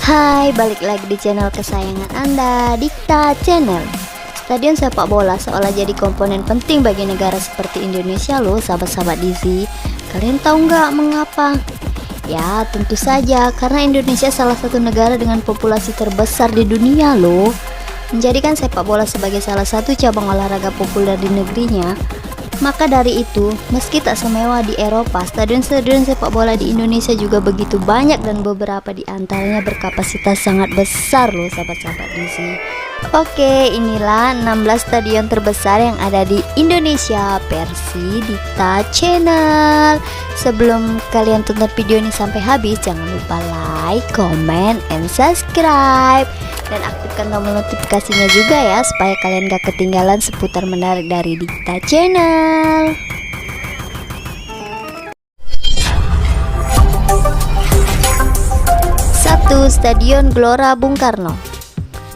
Hai, balik lagi di channel kesayangan Anda, Dikta Channel. Stadion sepak bola seolah jadi komponen penting bagi negara seperti Indonesia loh, sahabat-sahabat DC. Kalian tahu nggak mengapa? Ya, tentu saja karena Indonesia salah satu negara dengan populasi terbesar di dunia loh. Menjadikan sepak bola sebagai salah satu cabang olahraga populer di negerinya. Maka dari itu, meski tak semewah di Eropa, stadion-stadion sepak bola di Indonesia juga begitu banyak dan beberapa di antaranya berkapasitas sangat besar loh sahabat-sahabat DC. Oke, inilah 16 stadion terbesar yang ada di Indonesia versi Dikta Channel. Sebelum kalian tonton video ini sampai habis, jangan lupa like, comment, and subscribe. Dan aktifkan tombol notifikasinya juga ya, supaya kalian gak ketinggalan seputar menarik dari Dikta Channel. Satu, Stadion Gelora Bung Karno.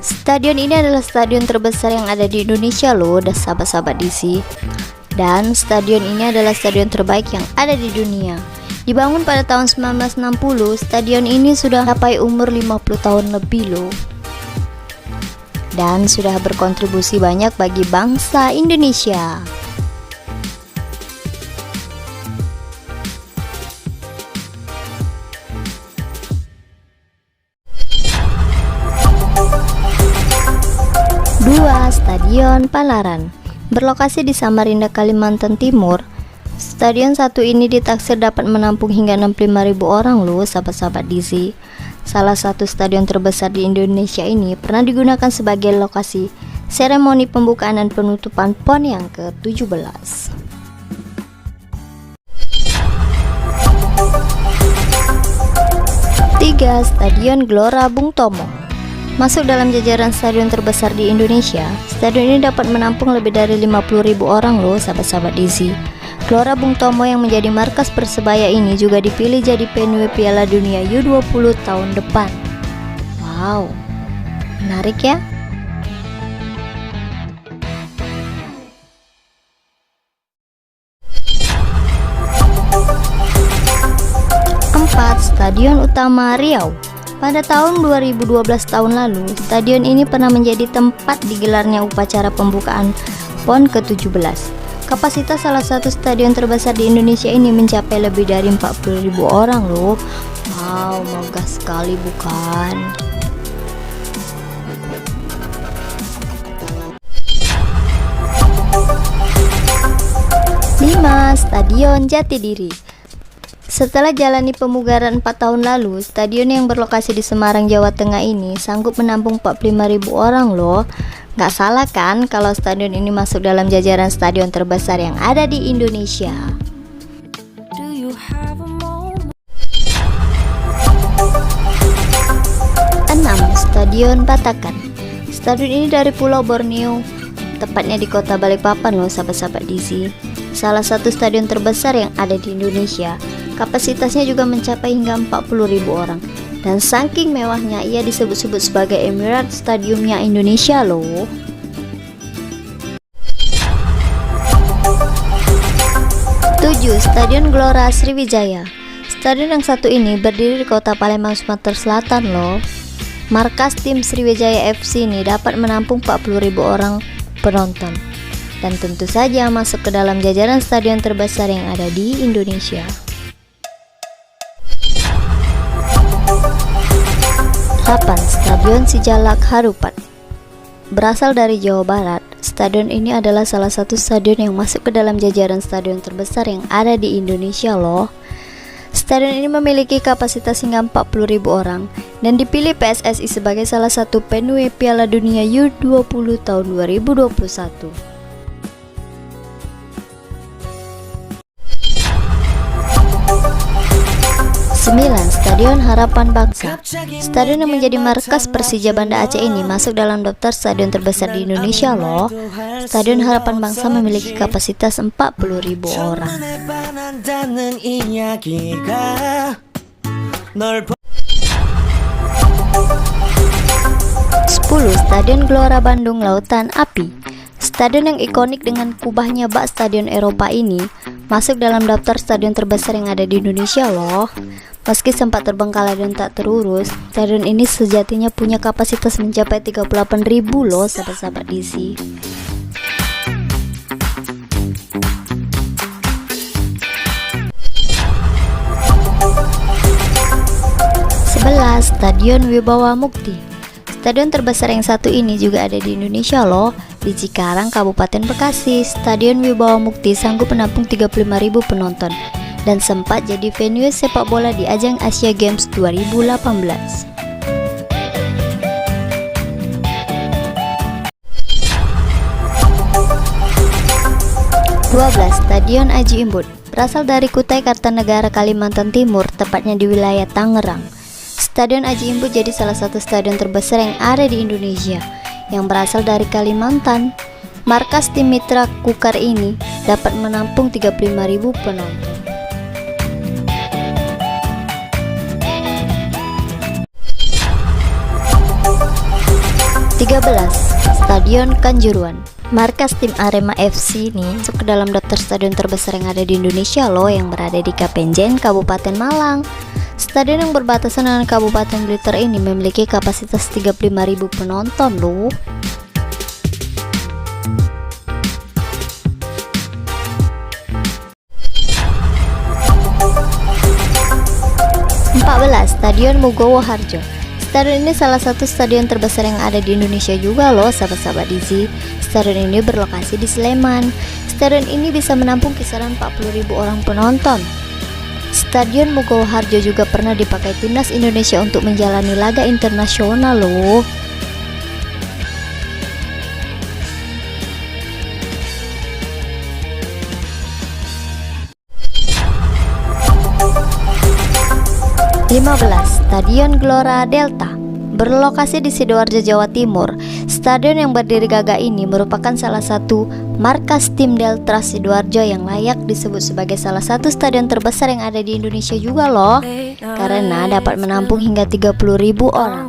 Stadion ini adalah stadion terbesar yang ada di Indonesia loh, dan sahabat-sahabat DC. Dan stadion ini adalah stadion terbaik yang ada di dunia. Dibangun pada tahun 1960, stadion ini sudah sampai umur 50 tahun lebih loh. Dan sudah berkontribusi banyak bagi bangsa Indonesia. Dua, Stadion Palaran. Berlokasi di Samarinda, Kalimantan Timur, stadion satu ini ditaksir dapat menampung hingga 65.000 orang loh sahabat-sahabat DC. Salah satu stadion terbesar di Indonesia ini pernah digunakan sebagai lokasi seremoni pembukaan dan penutupan PON yang ke-17. Tiga, Stadion Gelora Bung Tomo. Masuk dalam jajaran stadion terbesar di Indonesia, stadion ini dapat menampung lebih dari 50.000 orang loh sahabat-sahabat DC. Gelora Bung Tomo yang menjadi markas Persebaya ini juga dipilih jadi venue Piala Dunia U20 tahun depan. Wow, menarik ya. Empat, Stadion Utama Riau. Pada tahun 2012 tahun lalu, stadion ini pernah menjadi tempat digelarnya upacara pembukaan PON ke-17. Kapasitas salah satu stadion terbesar di Indonesia ini mencapai lebih dari 40.000 orang loh. Wow, megah sekali bukan? Lima, Stadion Jatidiri. Setelah jalani pemugaran 4 tahun lalu, stadion yang berlokasi di Semarang, Jawa Tengah ini sanggup menampung 45.000 orang loh. Gak salah kan kalau stadion ini masuk dalam jajaran stadion terbesar yang ada di Indonesia. 6, Stadion Batakan. Stadion ini dari Pulau Borneo, tepatnya di kota Balikpapan loh sahabat-sahabat DC. Salah satu stadion terbesar yang ada di Indonesia. Kapasitasnya juga mencapai hingga 40.000 orang. Dan saking mewahnya ia disebut-sebut sebagai Emirates Stadiumnya Indonesia loh. Tujuh, Stadion Gelora Sriwijaya. Stadion yang satu ini berdiri di kota Palembang, Sumatera Selatan loh. Markas tim Sriwijaya FC ini dapat menampung 40.000 orang penonton. Dan tentu saja masuk ke dalam jajaran stadion terbesar yang ada di Indonesia. 8, Stadion Sijalak Harupat. Berasal dari Jawa Barat, stadion ini adalah salah satu stadion yang masuk ke dalam jajaran stadion terbesar yang ada di Indonesia loh. Stadion ini memiliki kapasitas hingga 40.000 orang dan dipilih PSSI sebagai salah satu venue Piala Dunia U20 tahun 2021. 9, Stadion Harapan Bangsa. Stadion yang menjadi markas Persija Banda Aceh ini masuk dalam daftar stadion terbesar di Indonesia loh. Stadion Harapan Bangsa memiliki kapasitas 40.000 orang. 10, Stadion Gelora Bandung Lautan Api. Stadion yang ikonik dengan kubahnya bak stadion Eropa ini masuk dalam daftar stadion terbesar yang ada di Indonesia loh. Meski sempat terbengkalai dan tak terurus, stadion ini sejatinya punya kapasitas mencapai 38.000 loh sahabat-sahabat DC. Stadion Wibawa Mukti. Stadion terbesar yang satu ini juga ada di Indonesia loh, di Cikarang, Kabupaten Bekasi. Stadion Wibawa Mukti sanggup menampung 35.000 penonton dan sempat jadi venue sepak bola di ajang Asia Games 2018. Stadion Aji Imbut berasal dari Kutai Kartanegara, Kalimantan Timur, tepatnya di wilayah Tangerang. Stadion Aji Imbut jadi salah satu stadion terbesar yang ada di Indonesia yang berasal dari Kalimantan. Markas tim mitra Kukar ini dapat menampung 35.000 penonton. Stadion Kanjuruhan. Markas tim Arema FC ini masuk ke dalam daftar stadion terbesar yang ada di Indonesia loh, yang berada di Kapenjen, Kabupaten Malang. Stadion yang berbatasan dengan Kabupaten Blitar ini memiliki kapasitas 35.000 penonton loh. Stadion Mugowo Harjo. Stadion ini salah satu stadion terbesar yang ada di Indonesia juga loh sahabat-sahabat DC. Stadion ini berlokasi di Sleman. Stadion ini bisa menampung kisaran 40.000 orang penonton. Stadion Mugowo Harjo juga pernah dipakai timnas Indonesia untuk menjalani laga internasional loh. Stadion Gelora Delta berlokasi di Sidoarjo, Jawa Timur. Stadion yang berdiri gagah ini merupakan salah satu markas tim Delta Sidoarjo yang layak disebut sebagai salah satu stadion terbesar yang ada di Indonesia juga loh, karena dapat menampung hingga 30.000 orang.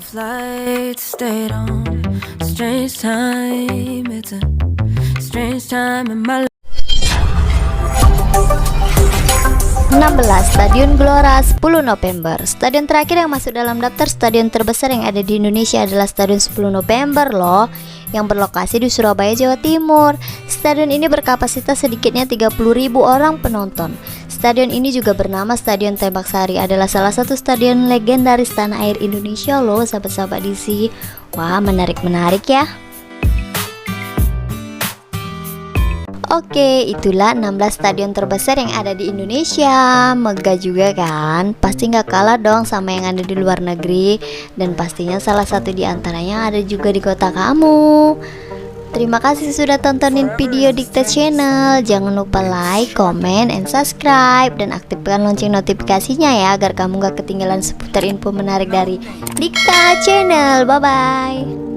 16. Stadion Gelora 10 November. Stadion terakhir yang masuk dalam daftar stadion terbesar yang ada di Indonesia adalah Stadion 10 November loh, yang berlokasi di Surabaya, Jawa Timur. Stadion ini berkapasitas sedikitnya 30.000 orang penonton. Stadion ini juga bernama Stadion Tembak Sari, adalah salah satu stadion legendaris tanah air Indonesia loh sahabat-sahabat DC. Wah, menarik ya. Oke, itulah 16 stadion terbesar yang ada di Indonesia. Megah juga kan? Pasti nggak kalah dong sama yang ada di luar negeri. Dan pastinya salah satu di antaranya ada juga di kota kamu. Terima kasih sudah tontonin video Dikta Channel. Jangan lupa like, comment, and subscribe. Dan aktifkan lonceng notifikasinya ya, agar kamu gak ketinggalan seputar info menarik dari Dikta Channel. Bye-bye.